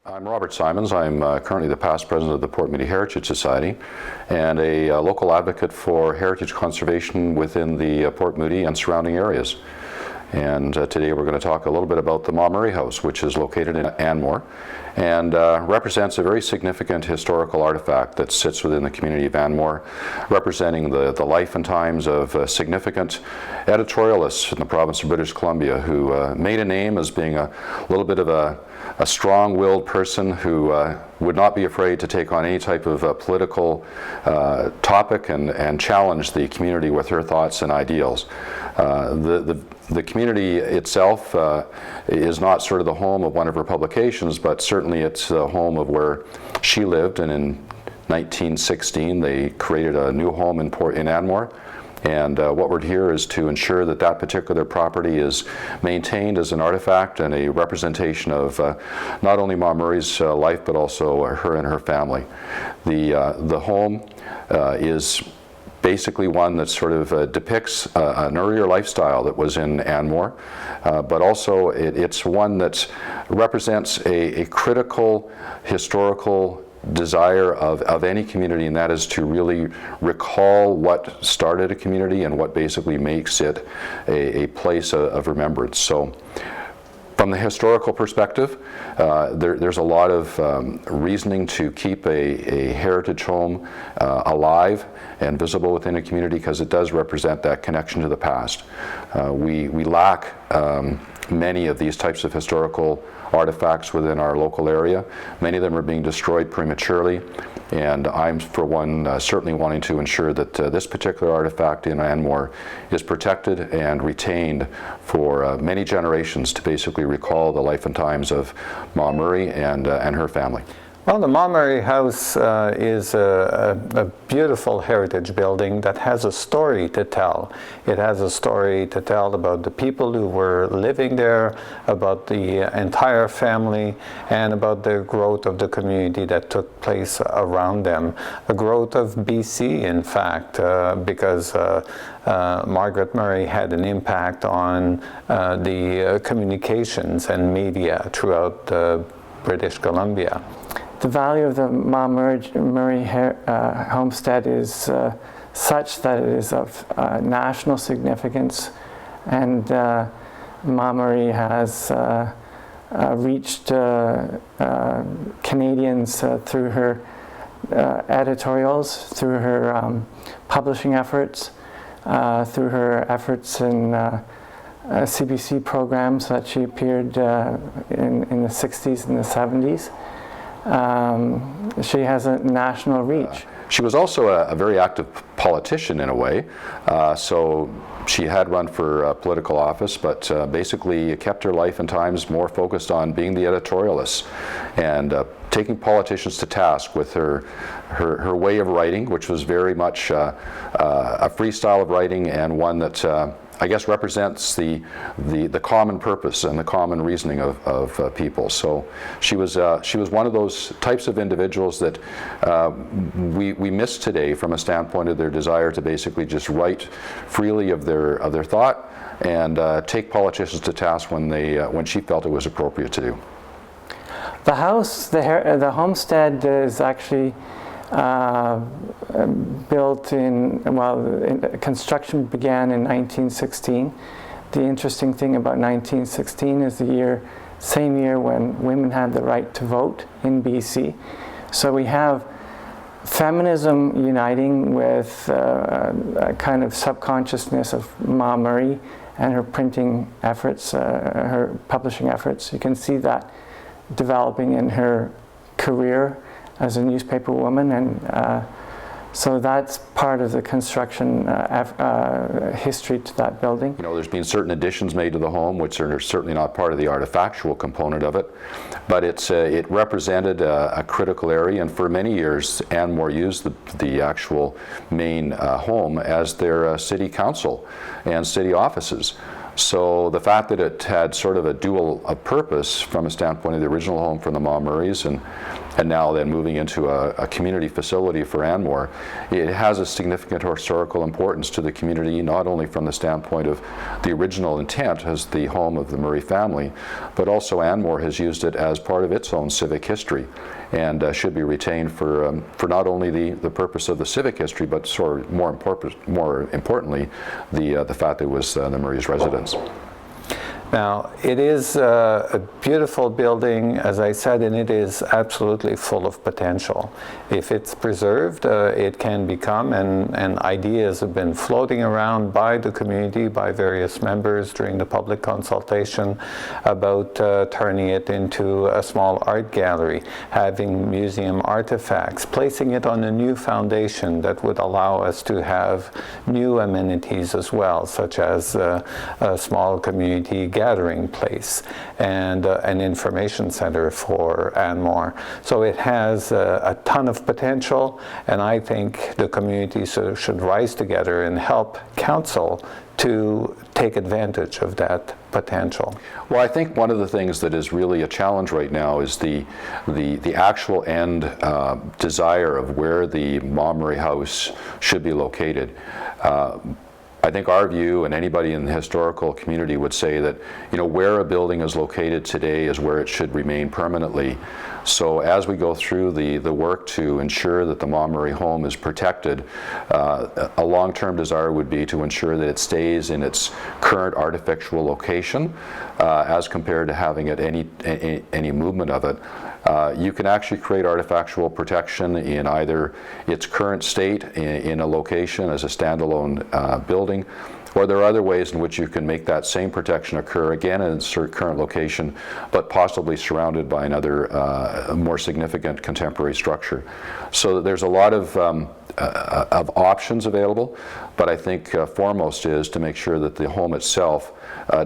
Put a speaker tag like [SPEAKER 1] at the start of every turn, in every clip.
[SPEAKER 1] I'm Robert Simons. I'm currently the past president of the Port Moody Heritage Society and a local advocate for heritage conservation within the Port Moody and surrounding areas. And today we're going to talk a little bit about the Ma Murray House, which is located in Anmore and represents a very significant historical artifact that sits within the community of Anmore, representing the life and times of significant editorialists in the province of British Columbia who made a name as being a little bit of a strong-willed person who would not be afraid to take on any type of political topic and challenge the community with her thoughts and ideals. The community itself is not sort of the home of one of her publications, but certainly it's the home of where she lived, and in 1916 they created a new home in Anmore. And what we're here is to ensure that that particular property is maintained as an artifact and a representation of not only Ma Murray's life, but also her and her family. The home is basically one that sort of depicts an earlier lifestyle that was in Anmore, but also it's one that represents a critical historical desire of any community, and that is to really recall what started a community and what basically makes it a place of remembrance. So from the historical perspective, there's a lot of reasoning to keep a heritage home alive and visible within a community, because it does represent that connection to the past. We lack many of these types of historical artifacts within our local area. Many of them are being destroyed prematurely, and I'm, for one, certainly wanting to ensure that this particular artifact in Anmore is protected and retained for many generations to basically recall the life and times of Ma Murray and her family.
[SPEAKER 2] Well, the Ma Murray House is a beautiful heritage building that has a story to tell. It has a story to tell about the people who were living there, about the entire family, and about the growth of the community that took place around them. The growth of BC, in fact, because Margaret Murray had an impact on the communications and media throughout British Columbia.
[SPEAKER 3] The value of the Ma Murray homestead is such that it is of national significance, and Ma Murray has reached Canadians through her editorials, through her publishing efforts, through her efforts in CBC programs that she appeared in the 60s and the 70s. She has a national reach.
[SPEAKER 1] She was also a very active politician in a way, so she had run for political office, but basically kept her life and times more focused on being the editorialist and taking politicians to task with her way of writing, which was very much a free style of writing, and one that I guess represents the common purpose and the common reasoning of people. So she was one of those types of individuals that we miss today from a standpoint of their desire to basically just write freely of their thought and take politicians to task when she felt it was appropriate to do.
[SPEAKER 3] The house, the homestead is actually built construction began in 1916. The interesting thing about 1916 is the same year when women had the right to vote in BC. So we have feminism uniting with a kind of subconsciousness of Ma Murray and her printing efforts, her publishing efforts. You can see that developing in her career as a newspaper woman, and so that's part of the construction history to that building.
[SPEAKER 1] You know, there's been certain additions made to the home, which are certainly not part of the artifactual component of it, but it represented a critical area, and for many years Anmore used the actual main home as their city council and city offices. So the fact that it had sort of a dual purpose from a standpoint of the original home for the Murrays and now then moving into a community facility for Anmore, it has a significant historical importance to the community, not only from the standpoint of the original intent as the home of the Murray family, but also Anmore has used it as part of its own civic history, and should be retained for not only the purpose of the civic history, but sort of more importantly, the fact that it was the Murray's residence.
[SPEAKER 2] Now, it is a beautiful building, as I said, and it is absolutely full of potential. If it's preserved, it can become, and ideas have been floating around by the community, by various members during the public consultation about turning it into a small art gallery, having museum artifacts, placing it on a new foundation that would allow us to have new amenities as well, such as a small community gathering place and an information center for Anmore. So it has a ton of potential, and I think the community should rise together and help council to take advantage of that potential.
[SPEAKER 1] Well, I think one of the things that is really a challenge right now is the actual end desire of where the Murray House should be located. I think our view, and anybody in the historical community would say that, you know, where a building is located today is where it should remain permanently. So as we go through the work to ensure that the Murray home is protected, a long-term desire would be to ensure that it stays in its current artifactual location, as compared to having it any movement of it. You can actually create artifactual protection in either its current state in a location as a standalone building, or there are other ways in which you can make that same protection occur again in its current location, but possibly surrounded by another more significant contemporary structure. So there's a lot of options available, but I think foremost is to make sure that the home itself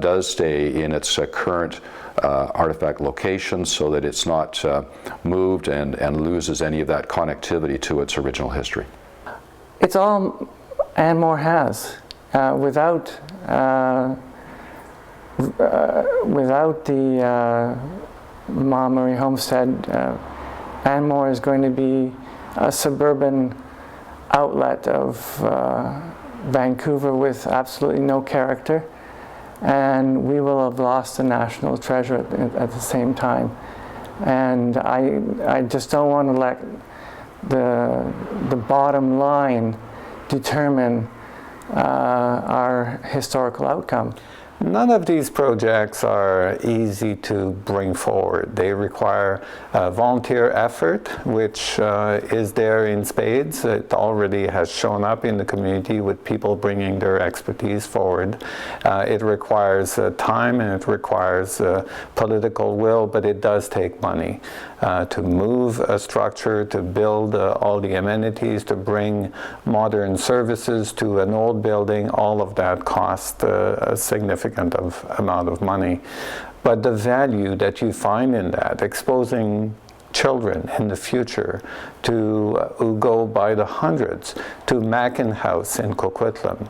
[SPEAKER 1] does stay in its current artifact location so that it's not moved and loses any of that connectivity to its original history.
[SPEAKER 3] It's all Anmore has. Without the Murray homestead, Anmore is going to be a suburban outlet of Vancouver with absolutely no character, and we will have lost a national treasure at the same time. And I just don't want to let the bottom line determine our historical outcome.
[SPEAKER 2] None of these projects are easy to bring forward. They require volunteer effort, which is there in spades. It already has shown up in the community with people bringing their expertise forward. It requires time, and it requires political will, but it does take money to move a structure, to build all the amenities, to bring modern services to an old building. All of that costs a significant amount of money. But the value that you find in that, exposing children in the future who go by the hundreds to Mackin House in Coquitlam,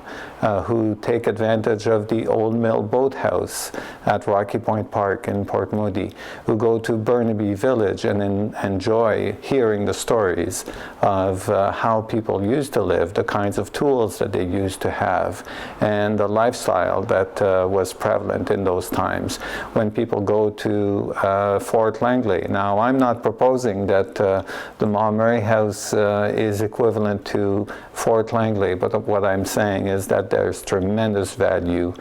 [SPEAKER 2] who take advantage of the old mill boathouse at Rocky Point Park in Port Moody, who go to Burnaby Village and enjoy hearing the stories of how people used to live, the kinds of tools that they used to have, and the lifestyle that was prevalent in those times. When people go to Fort Langley, now I'm not proposing that the Murray House is equivalent to Fort Langley, but what I'm saying is that there's tremendous value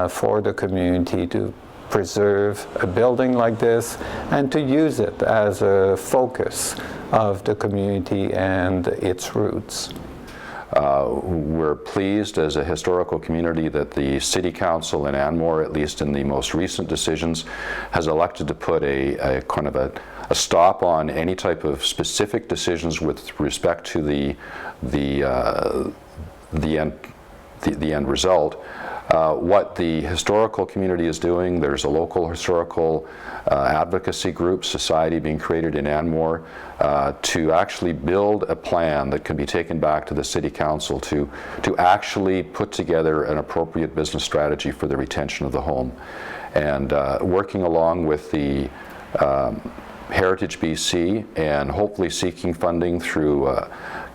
[SPEAKER 2] for the community to preserve a building like this and to use it as a focus of the community and its roots.
[SPEAKER 1] We're pleased as a historical community that the City Council in Anmore, at least in the most recent decisions, has elected to put a kind of a stop on any type of specific decisions with respect to the end result. what the historical community is doing. There's a local historical advocacy group, society being created in Anmore to actually build a plan that can be taken back to the City Council to actually put together an appropriate business strategy for the retention of the home. And working along with the Heritage BC and hopefully seeking funding through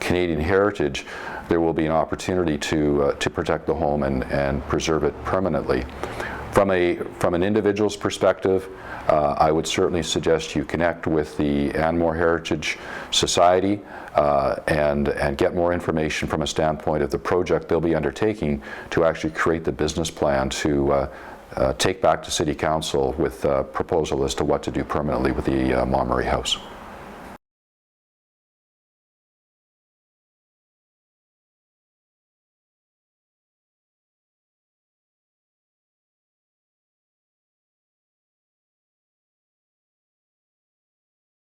[SPEAKER 1] Canadian Heritage, there will be an opportunity to protect the home and preserve it permanently. From an individual's perspective, I would certainly suggest you connect with the Anmore Heritage Society and get more information from a standpoint of the project they'll be undertaking to actually create the business plan to take back to City Council with a proposal as to what to do permanently with the Montmorey House.